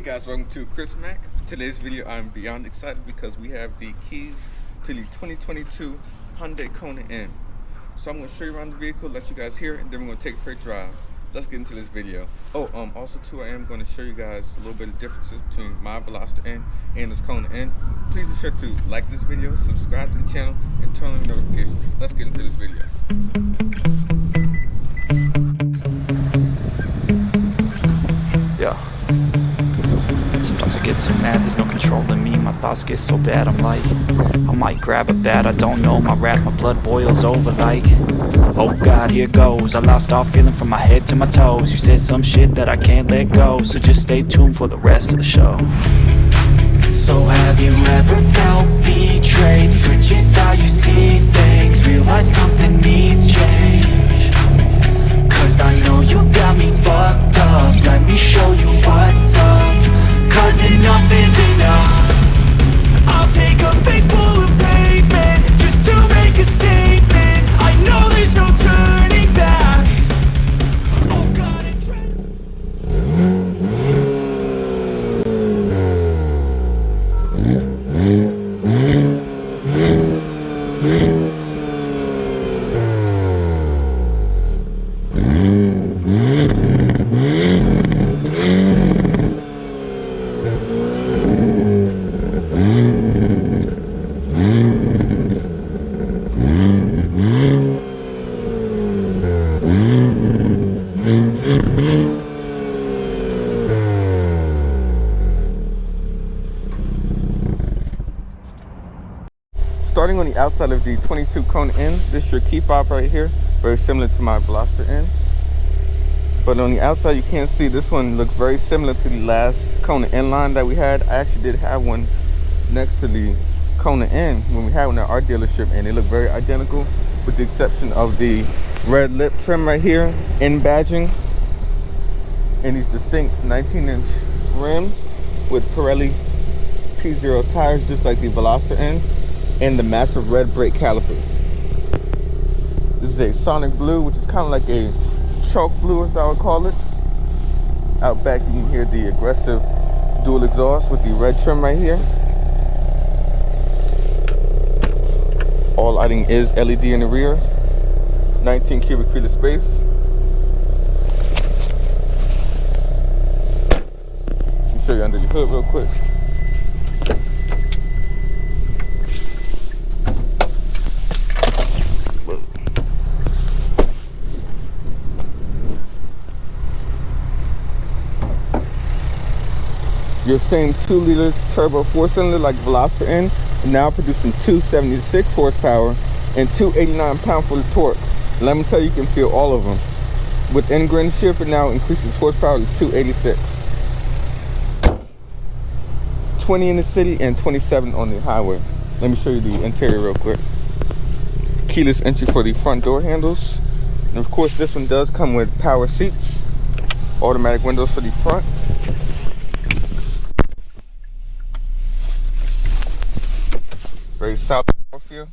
Hey guys, welcome to Chris Mac. For today's video, I'm beyond excited because we have the keys to the 2022 Hyundai Kona N. So I'm going to show you around the vehicle, let you guys hear it, and then we're going to take it for a drive. Let's get into this video. Also too, I am going to show you guys a little bit of differences between my Veloster N and this Kona N. Please be sure to like this video, subscribe to the channel, and turn on the notifications. Let's get into this video. Yeah. Sometimes I get so mad, there's no controlling me. My thoughts get so bad, I'm like, I might grab a bat, I don't know. My wrath, my blood boils over like, oh God, here goes. I lost all feeling from my head to my toes. You said some shit that I can't let go, so just stay tuned for the rest of the show. So have you ever felt betrayed? Switches how you see things, realize something needs change. Cause I know you got me fucked up, let me show you what's up. Cause enough is enough. I'll take a face full of pavement just to make a statement. I know there's no turning back. Oh God, Starting on the outside of the 22 Kona N, this is your key fob right here, very similar to my Veloster N. But on the outside, you can't see, this one looks very similar to the last Kona N line that we had. I actually did have one next to the Kona N when we had one at our dealership, and they look very identical with the exception of the red lip trim right here, N badging, and these distinct 19-inch rims with Pirelli P0 tires just like the Veloster N, and the massive red brake calipers. This is a sonic blue, which is kind of like a chalk blue as I would call it. Out back you can hear the aggressive dual exhaust with the red trim right here. All lighting is LED in the rear. 19 cubic feet of space. Let me show you under the hood real quick. Your same 2-liter turbo 4-cylinder like Veloster N, now producing 276 horsepower and 289 pound-foot of torque. Let me tell you, you can feel all of them. With N shift, it now increases horsepower to 286. 20 in the city and 27 on the highway. Let me show you the interior real quick. Keyless entry for the front door handles. And of course, this one does come with power seats, automatic windows for the front. Very solid feel.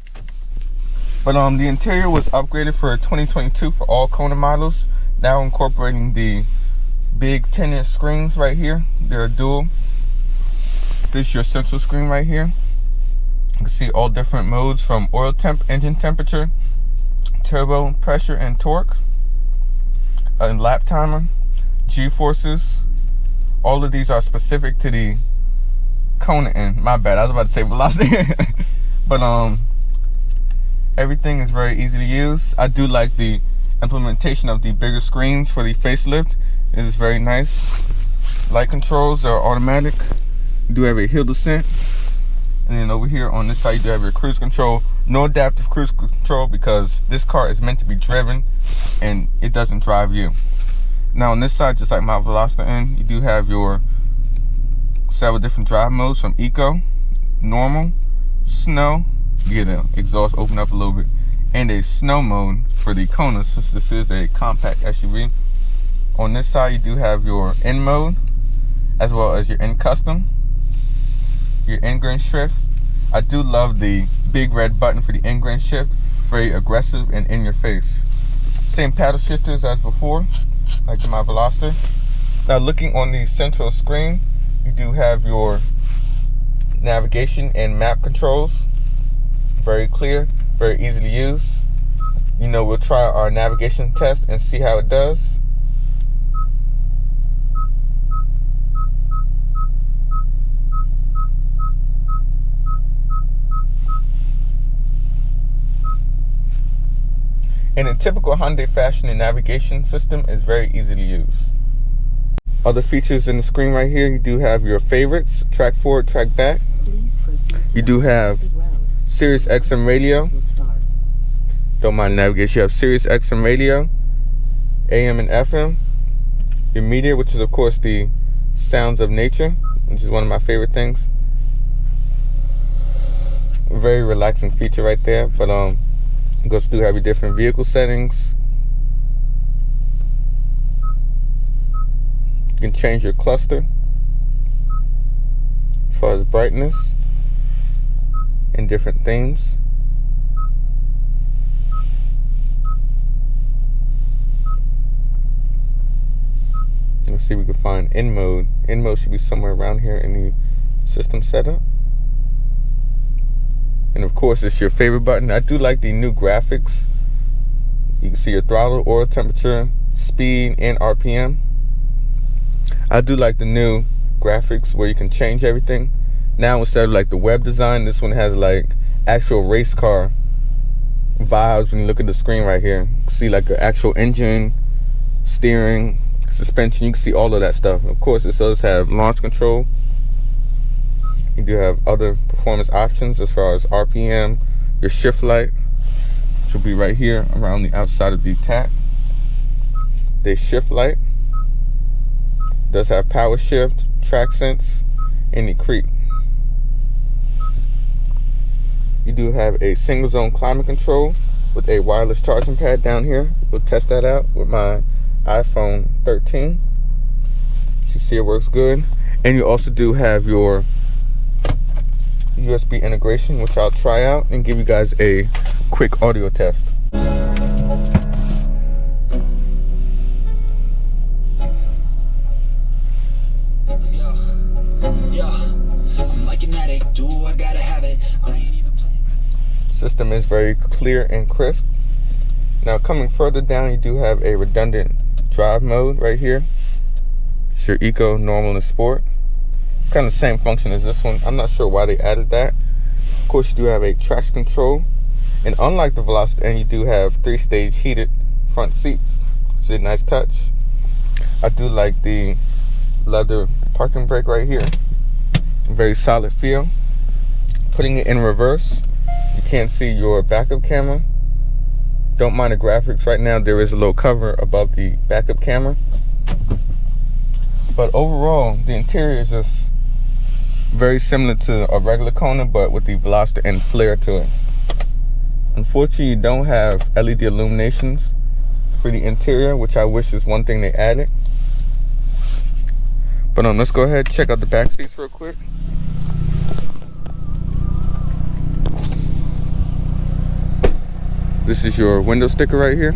But the interior was upgraded for 2022 for all Kona models, now incorporating the big 10-inch screens right here. They're dual. This is your central screen right here. You can see all different modes from oil temp, engine temperature, turbo pressure and torque, a lap timer, G-forces. All of these are specific to the Kona N. My bad, I was about to say Veloster. But everything is very easy to use. I do like the implementation of the bigger screens for the facelift. It is very nice. Light controls are automatic. You do have a hill descent. And then over here on this side, you do have your cruise control. No adaptive cruise control because this car is meant to be driven and it doesn't drive you. Now on this side, just like my Veloster N, you do have your several different drive modes from Eco, Normal, Snow. You get the exhaust open up a little bit, and a snow mode for the Kona since this is a compact SUV. On this side, you do have your N mode as well as your N custom, your N shift. I do love the big red button for the N shift, very aggressive and in your face. Same paddle shifters as before, like in my Veloster. Now looking on the central screen, You do have your navigation and map controls. Very clear, very easy to use. You know, we'll try our navigation test and see how it does. In a typical Hyundai fashion, the navigation system is very easy to use. Other features in the screen right here, you do have your favorites, track forward, track back. You do have Sirius XM radio. Don't mind navigation. You have Sirius XM radio, AM and FM. Your media, which is of course the sounds of nature, which is one of my favorite things. Very relaxing feature right there. But you guys do have your different vehicle settings. You can change your cluster as far as brightness and different themes. Let's see if we can find N Mode. N Mode should be somewhere around here in the system setup. And of course, it's your favorite button. I do like the new graphics. You can see your throttle, oil temperature, speed, and RPM. I do like the new graphics where you can change everything. Now instead of like the web design, this one has like actual race car vibes when you look at the screen right here. You can see like an actual engine, steering, suspension. You can see all of that stuff. Of course, it does have launch control. You do have other performance options as far as RPM, your shift light, which will be right here around the outside of the tach. The shift light does have power shift, track sense, and the creep. You do have a single zone climate control with a wireless charging pad down here. We'll test that out with my iPhone 13. You see it works good. And you also do have your USB integration, which I'll try out and give you guys a quick audio test. Let's go. Yeah, I'm like an addict. Do I gotta have it? I ain't even playing. System is very clear and crisp. Now coming further down, you do have a redundant drive mode right here. It's your Eco, Normal, and Sport. Kind of the same function as this one. I'm not sure why they added that. Of course, you do have a traction control. And unlike the Veloster N, you do have 3-stage heated front seats, which is a nice touch. I do like the leather parking brake right here. Very solid feel. Putting it in reverse, you can't see your backup camera. Don't mind the graphics. Right now, there is a little cover above the backup camera. But overall, the interior is just very similar to a regular Kona, but with the Veloster N flair to it. Unfortunately, you don't have LED illuminations for the interior, which I wish is one thing they added. But let's go ahead and check out the back seats real quick. This is your window sticker right here.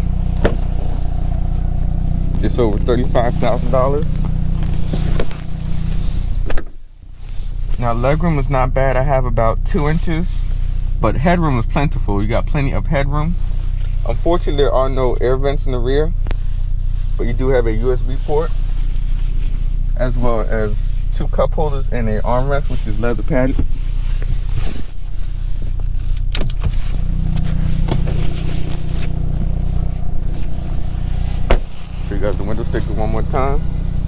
Just over $35,000. Now legroom is not bad. I have about 2 inches, but headroom is plentiful. You got plenty of headroom. Unfortunately, there are no air vents in the rear, but you do have a USB port, as well as 2 cup holders and a armrest, which is leather padded. So you got the window sticker one more time.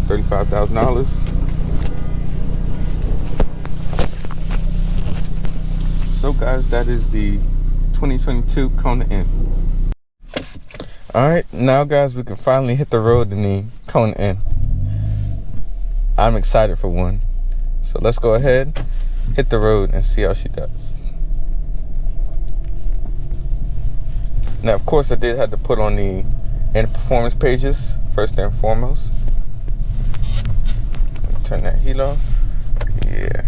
$35,000. So guys, that is the 2022 Kona N. Alright, now guys, we can finally hit the road in the Kona N. I'm excited for one. So let's go ahead, hit the road, and see how she does. Now, of course, I did have to put on the N performance pages, first and foremost. Turn that heat off. Yeah.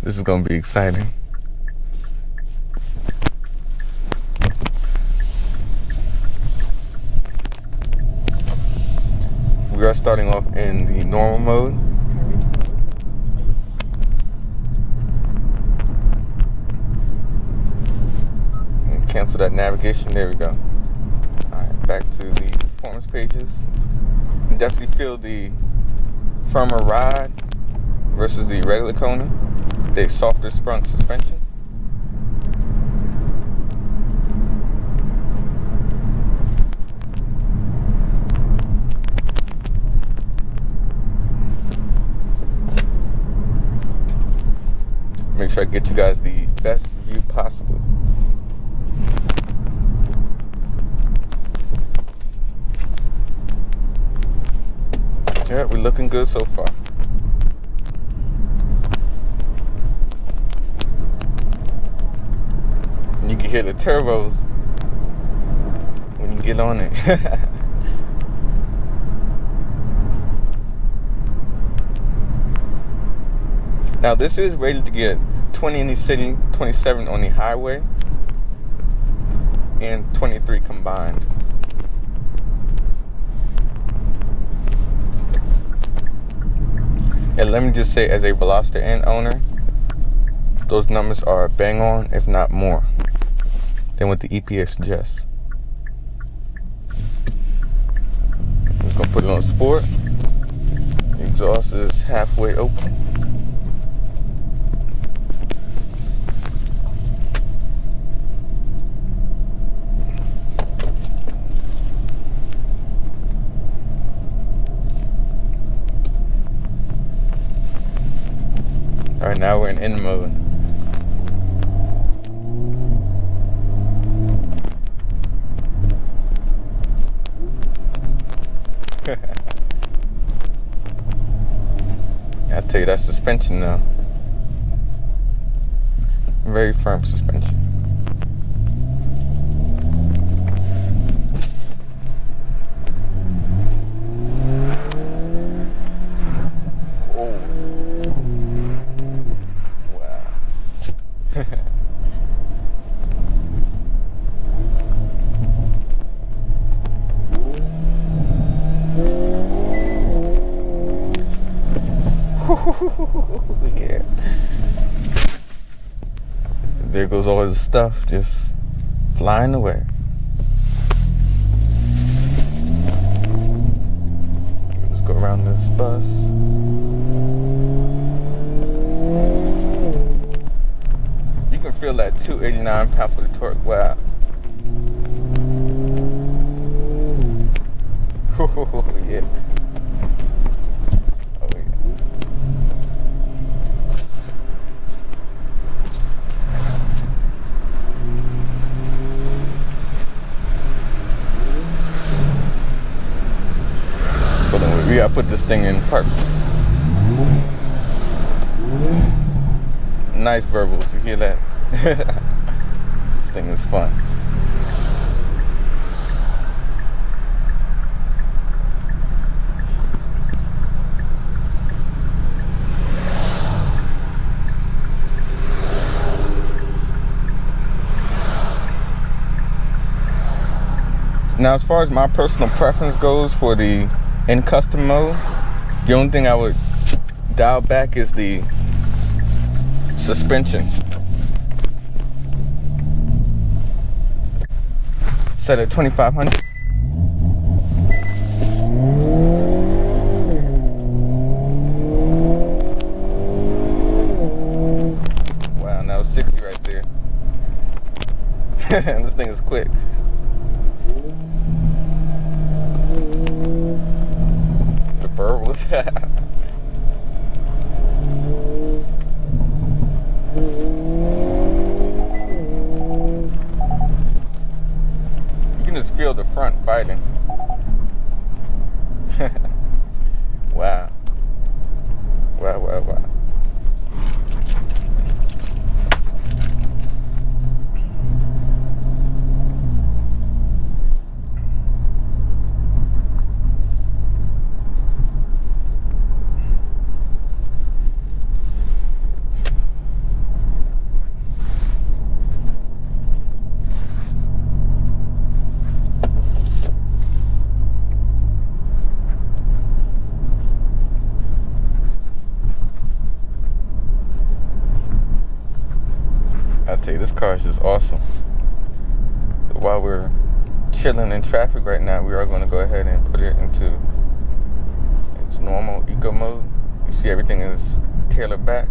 This is gonna be exciting. Regards starting off in the normal mode. And cancel that navigation. There we go. Alright, back to the performance pages. You can definitely feel the firmer ride versus the regular Kona. The softer sprung suspension. Make sure I get you guys the best view possible. Yeah, we're looking good so far. And you can hear the turbos when you get on it. Now this is rated to get 20 in the city, 27 on the highway, and 23 combined. And let me just say, as a Veloster N owner, those numbers are bang on, if not more, than what the EPA suggests. I'm just gonna put it on sport. The exhaust is halfway open. Alright, now we're in N mode. I tell you, that suspension now. Very firm suspension. Yeah. There goes all the stuff just flying away. Let's go around this bus. You can feel that 289 pound-foot of torque. Wow. Yeah. We gotta put this thing in park. Nice verbals, you hear that? This thing is fun. Now, as far as my personal preference goes for the in custom mode, the only thing I would dial back is the suspension. Set at 2500. Wow, that was 60 right there. This thing is quick. Verbals. You can just feel the front fighting. Wow. Wow, wow, wow. tell you, this car is just awesome. So while we're chilling in traffic right now, we are going to go ahead and put it into its normal eco mode. You see everything is tailored back.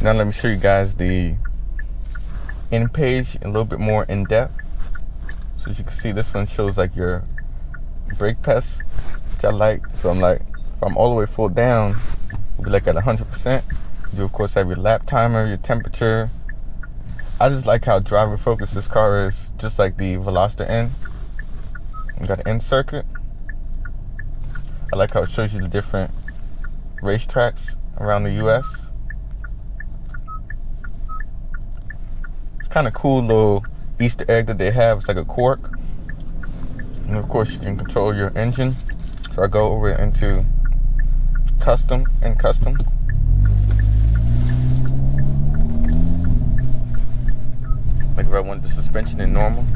Now let me show you guys the N page a little bit more in depth. So as you can see, this one shows like your brake tests, which I like. So I'm like, if I'm all the way full down, we'll be like at 100%. You of course have your lap timer, your temperature. I just like how driver focused this car is, just like the Veloster N. You got an N circuit. I like how it shows you the different racetracks around the US. Kind of cool little Easter egg that they have. It's like a cork, and of course you can control your engine. So I go over into custom and custom. Like if I want the suspension in normal,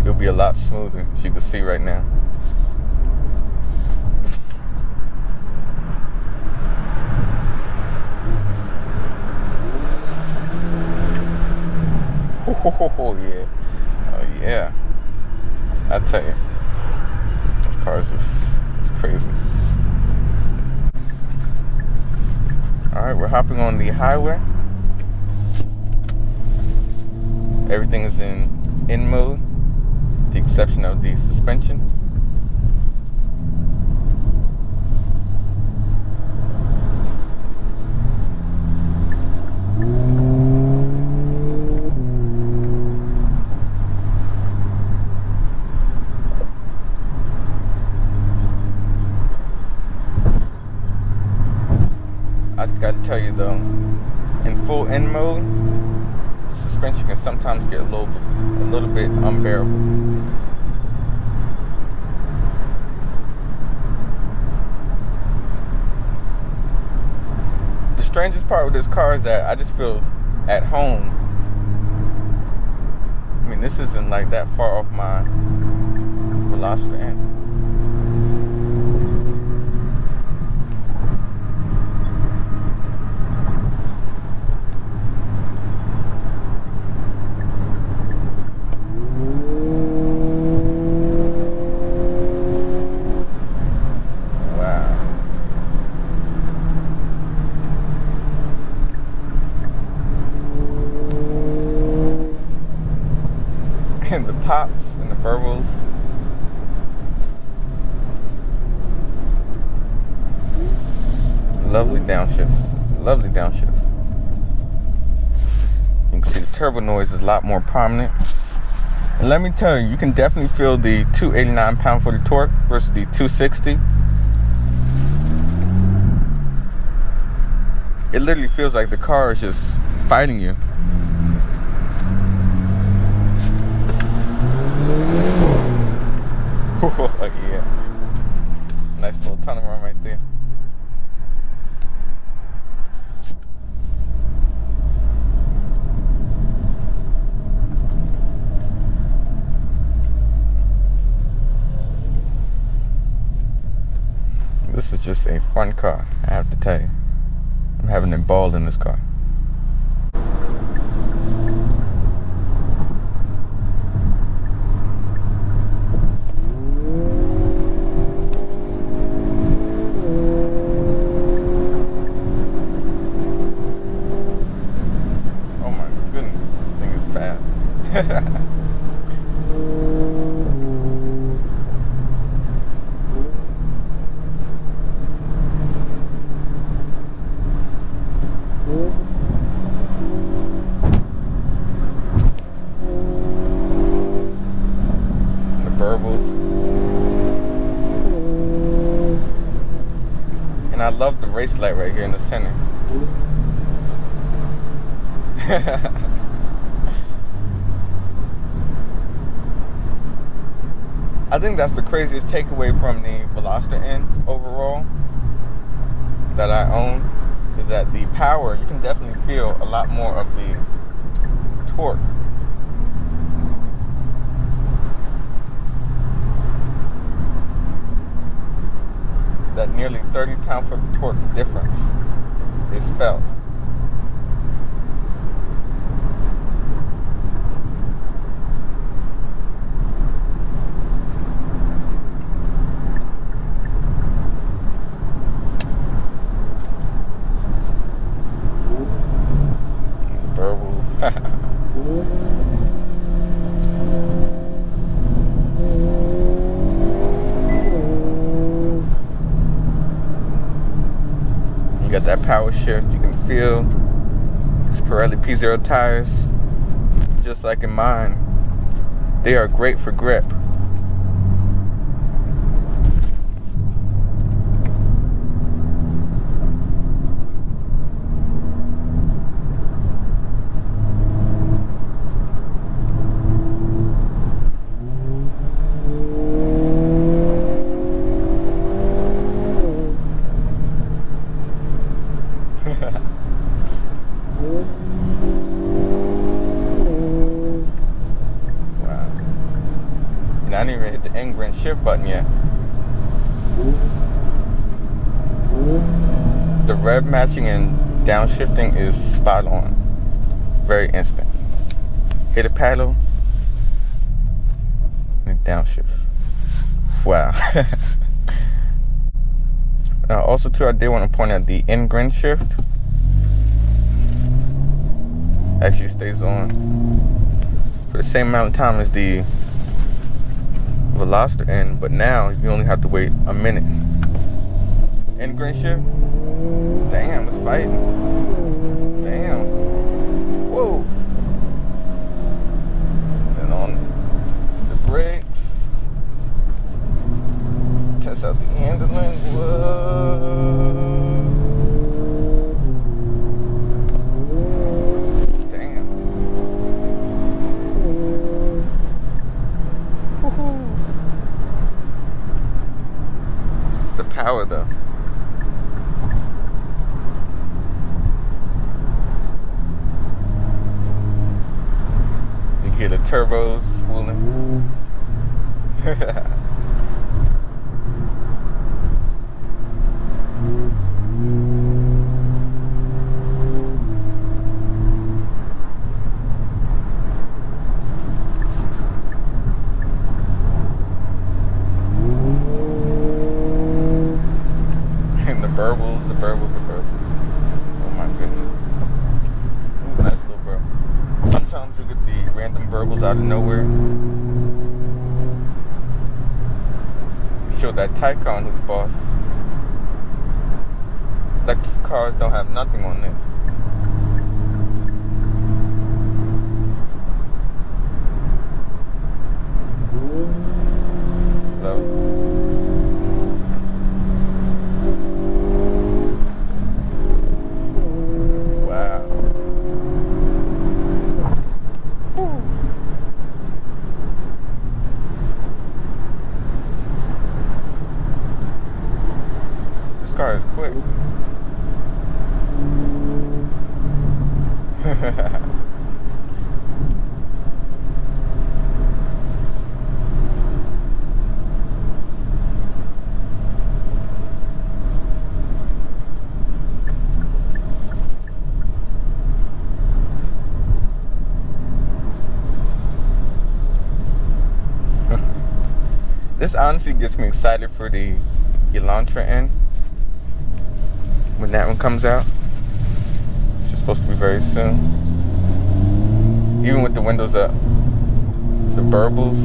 it'll be a lot smoother, as you can see right now. Oh yeah, oh yeah. I tell you, this car is just crazy. All right, we're hopping on the highway. Everything is in N mode, with the exception of the suspension. I gotta tell you though, in full N mode, the suspension can sometimes get a little bit unbearable. The strangest part with this car is that I just feel at home. I mean, this isn't like that far off my Veloster N. And the pops and the burbles. Lovely downshifts. Lovely downshifts. You can see the turbo noise is a lot more prominent. And let me tell you, you can definitely feel the 289 pound-foot of torque versus the 260. It literally feels like the car is just fighting you. Oh yeah, nice little tunnel run right there. This is just a fun car, I have to tell you. I'm having a ball in this car. love the race light right here in the center. I think that's the craziest takeaway from the Veloster N overall that I own, is that the power, you can definitely feel a lot more of the torque. That nearly 30 pound-foot of torque difference is felt. You got that power shift. You can feel these Pirelli P0 tires, just like in mine. They are great for grip. I didn't even hit the NGS shift button yet. The rev matching and downshifting is spot on. Very instant. Hit a paddle and it downshifts. Wow. Also too, I did want to point out the NGS shift actually stays on for the same amount of time as the Veloster N, but now you only have to wait a minute. NGS shift? Damn, it's fighting. Damn. Whoa. And on the brakes. Test out the handling. Whoa. Damn. Woohoo. The power though. You hear the turbos spooling. The burbles. Oh my goodness. Ooh, nice little burble. Sometimes you get the random burbles out of nowhere. Show that Taycan who's boss. Electric cars don't have nothing on this. Love it. This car is quick. This honestly gets me excited for the Veloster N when that one comes out. It's supposed to be very soon. Even with the windows up, the burbles.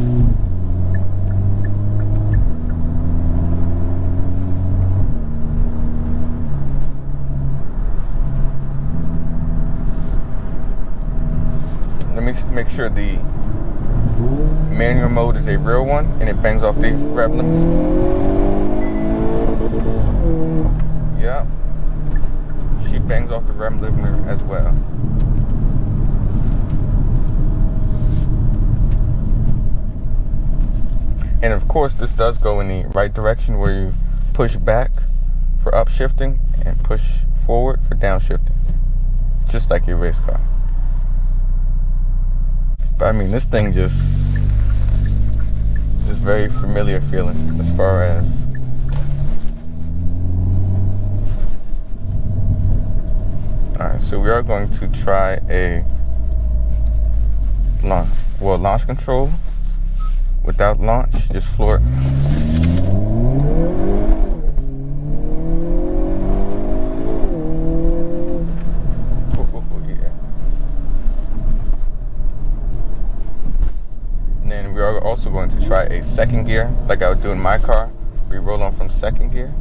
Let me just make sure the manual mode is a real one and it bangs off the rev limit. Yep. She bangs off the rem limiter as well. And of course, this does go in the right direction where you push back for upshifting and push forward for downshifting, just like your race car. But I mean, this thing just is very familiar feeling as far as alright, so we are going to try a launch control without launch, just floor it. Yeah. And then we are also going to try a second gear, like I would do in my car. We roll on from second gear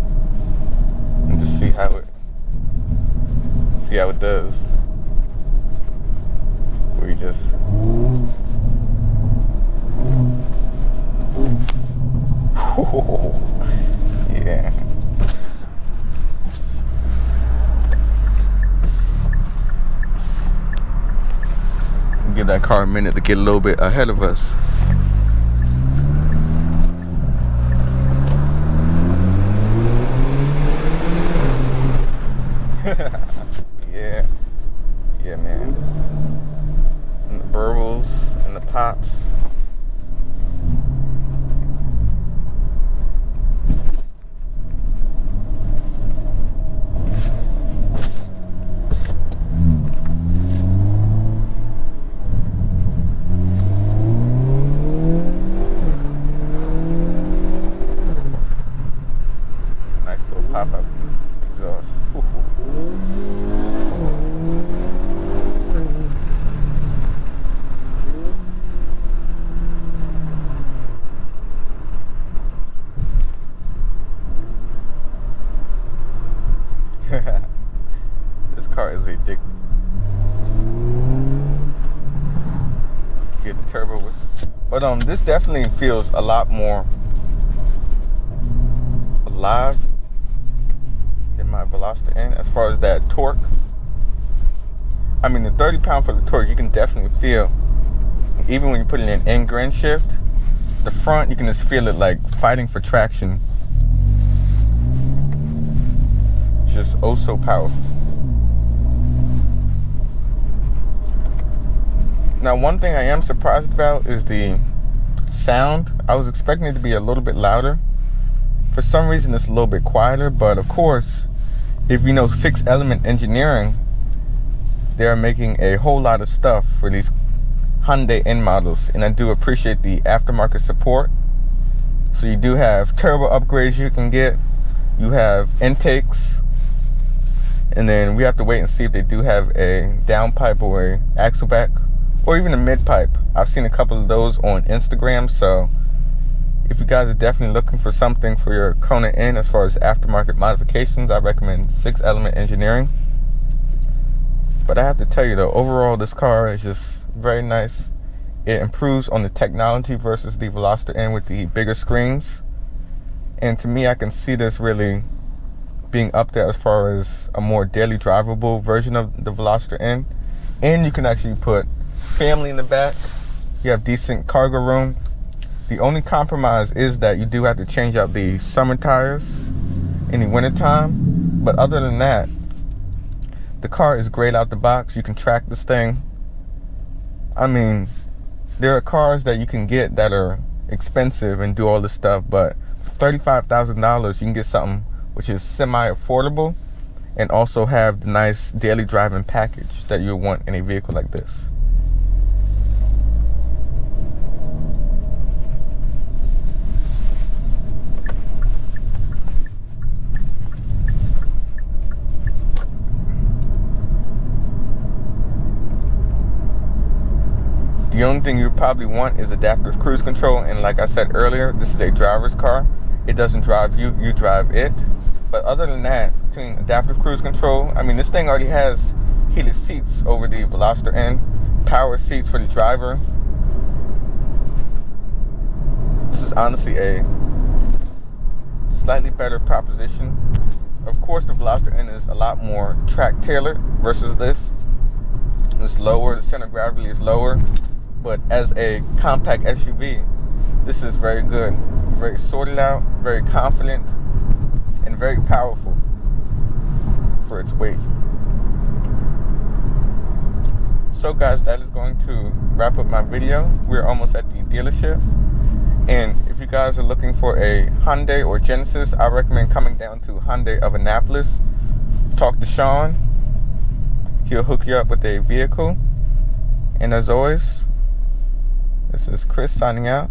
and just see how it does. We just yeah. Give that car a minute to get a little bit ahead of us. Yeah, man. And the burbles and the pops. Nice little pop-up exhaust. This car is addictive. Get the turbo whistle. But this definitely feels a lot more alive than my Veloster N as far as that torque. I mean, the 30 pound for the torque, you can definitely feel, even when you put it in end grain shift, the front, you can just feel it like fighting for traction. Just oh so powerful. Now, one thing I am surprised about is the sound. I was expecting it to be a little bit louder. For some reason, it's a little bit quieter, but of course, if you know 6-element engineering, they're making a whole lot of stuff for these Hyundai N models, and I do appreciate the aftermarket support. So you do have turbo upgrades you can get, you have intakes, and then we have to wait and see if they do have a downpipe or a axle back, or even a mid pipe. I've seen a couple of those on Instagram, so if you guys are definitely looking for something for your Kona N as far as aftermarket modifications, I recommend 6-element engineering. But I have to tell you though, overall this car is just very nice. It improves on the technology versus the Veloster N with the bigger screens. And to me, I can see this really being up there as far as a more daily drivable version of the Veloster N. And you can actually put family in the back. You have decent cargo room. The only compromise is that you do have to change out the summer tires in the wintertime. But other than that, the car is great out the box. You can track this thing. I mean, there are cars that you can get that are expensive and do all this stuff, but for $35,000, you can get something which is semi-affordable and also have the nice daily driving package that you want in a vehicle like this. The only thing you probably want is adaptive cruise control, and like I said earlier, this is a driver's car. It doesn't drive you, you drive it. But other than that, between adaptive cruise control, I mean, this thing already has heated seats over the Veloster N, power seats for the driver. This is honestly a slightly better proposition Of course, the Veloster N is a lot more track tailored versus this. It's lower, the center of gravity is lower, but as a compact SUV, this is very good. Very sorted out, very confident, and very powerful for its weight. So guys, that is going to wrap up my video. We're almost at the dealership. And if you guys are looking for a Hyundai or Genesis, I recommend coming down to Hyundai of Annapolis. Talk to Sean. He'll hook you up with a vehicle. And as always, this is Chris signing out.